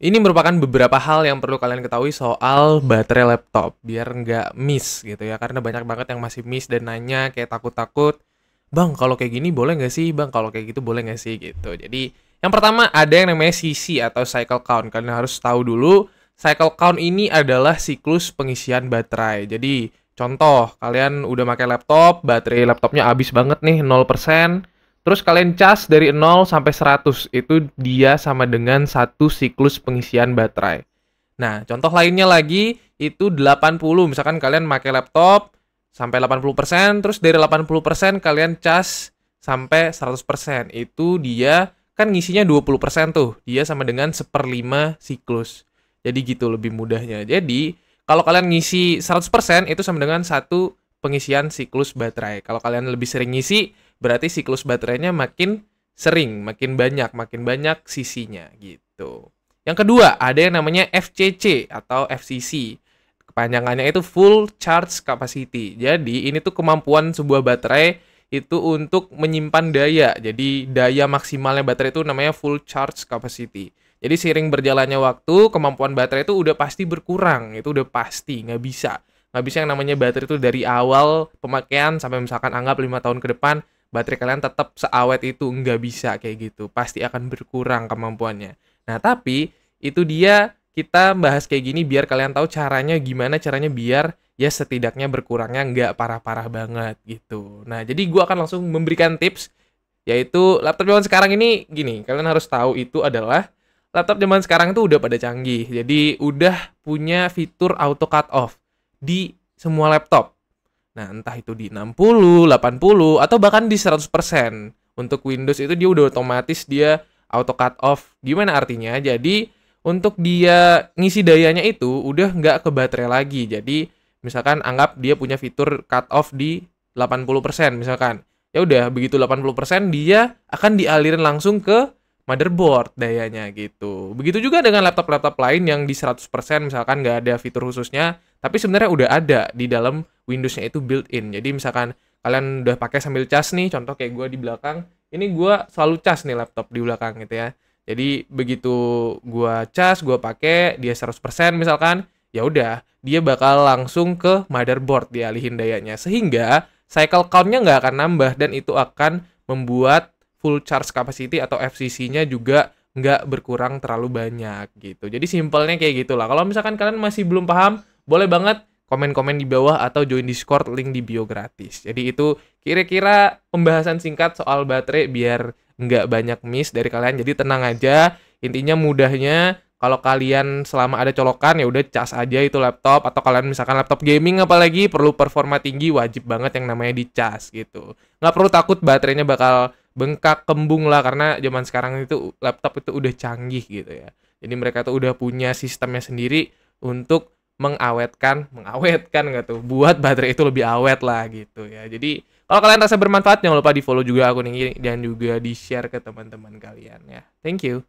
Ini merupakan beberapa hal yang perlu kalian ketahui soal baterai laptop, biar nggak miss gitu ya, karena banyak banget yang masih miss dan nanya kayak takut-takut, "Bang, kalau kayak gini boleh nggak sih? Bang, kalau kayak gitu boleh nggak sih?" Gitu. Jadi, yang pertama ada yang namanya CC atau cycle count. Kalian harus tahu dulu, cycle count ini adalah siklus pengisian baterai. Jadi, contoh, kalian udah pakai laptop, baterai laptopnya habis banget nih, 0%. Terus kalian cas dari 0 sampai 100, itu dia sama dengan satu siklus pengisian baterai. Nah, contoh lainnya lagi, itu 80. Misalkan kalian pakai laptop sampai 80%, terus dari 80% kalian cas sampai 100%. Itu dia, kan ngisinya 20% tuh, dia sama dengan 1/5 siklus. Jadi gitu lebih mudahnya. Jadi, kalau kalian ngisi 100%, itu sama dengan satu pengisian siklus baterai. Kalau kalian lebih sering ngisi, berarti siklus baterainya makin sering, makin banyak sisinya gitu. Yang kedua, ada yang namanya FCC atau FCC. Kepanjangannya itu Full Charge Capacity. Jadi, ini tuh kemampuan sebuah baterai itu untuk menyimpan daya. Jadi, daya maksimalnya baterai itu namanya Full Charge Capacity. Jadi, seiring berjalannya waktu, kemampuan baterai itu udah pasti berkurang. Itu udah pasti, nggak bisa yang namanya baterai itu dari awal pemakaian sampai misalkan anggap 5 tahun ke depan, baterai kalian tetap seawet itu, nggak bisa kayak gitu. Pasti akan berkurang kemampuannya. Nah, tapi itu dia kita bahas kayak gini biar kalian tahu gimana caranya biar ya setidaknya berkurangnya nggak parah-parah banget gitu. Nah, jadi gua akan langsung memberikan tips, yaitu laptop zaman sekarang ini gini, kalian harus tahu itu adalah laptop zaman sekarang itu udah pada canggih. Jadi udah punya fitur auto cut off di semua laptop. Nah, entah itu di 60, 80, atau bahkan di 100%. Untuk Windows itu dia udah otomatis dia auto cut off. Gimana artinya? Jadi, untuk dia ngisi dayanya itu udah nggak ke baterai lagi. Jadi, misalkan anggap dia punya fitur cut off di 80% misalkan. Ya udah, begitu 80% dia akan dialirin langsung ke motherboard dayanya gitu. Begitu juga dengan laptop-laptop lain yang di 100% misalkan nggak ada fitur khususnya, tapi sebenarnya udah ada di dalam Windows-nya itu built-in. Jadi misalkan kalian udah pakai sambil cas nih, contoh kayak gue di belakang, ini gue selalu cas nih laptop di belakang gitu ya. Jadi begitu gue cas, gue pakai dia 100% misalkan, ya udah dia bakal langsung ke motherboard dialihin dayanya. Sehingga cycle count-nya nggak akan nambah dan itu akan membuat full charge capacity atau FCC-nya juga nggak berkurang terlalu banyak gitu. Jadi simpelnya kayak gitulah. Kalau misalkan kalian masih belum paham, boleh banget komen-komen di bawah atau join Discord, link di bio gratis. Jadi itu kira-kira pembahasan singkat soal baterai biar nggak banyak miss dari kalian. Jadi tenang aja. Intinya mudahnya kalau kalian selama ada colokan ya udah cas aja itu laptop, atau kalian misalkan laptop gaming apalagi perlu performa tinggi, wajib banget yang namanya dicas gitu. Nggak perlu takut baterainya bakal bengkak, kembung lah, karena zaman sekarang itu laptop itu udah canggih gitu ya. Jadi mereka tuh udah punya sistemnya sendiri untuk mengawetkan nggak tuh, buat baterai itu lebih awet lah gitu ya. Jadi kalau kalian rasa bermanfaat, jangan lupa di follow juga akun ini dan juga di share ke teman-teman kalian ya. Thank you.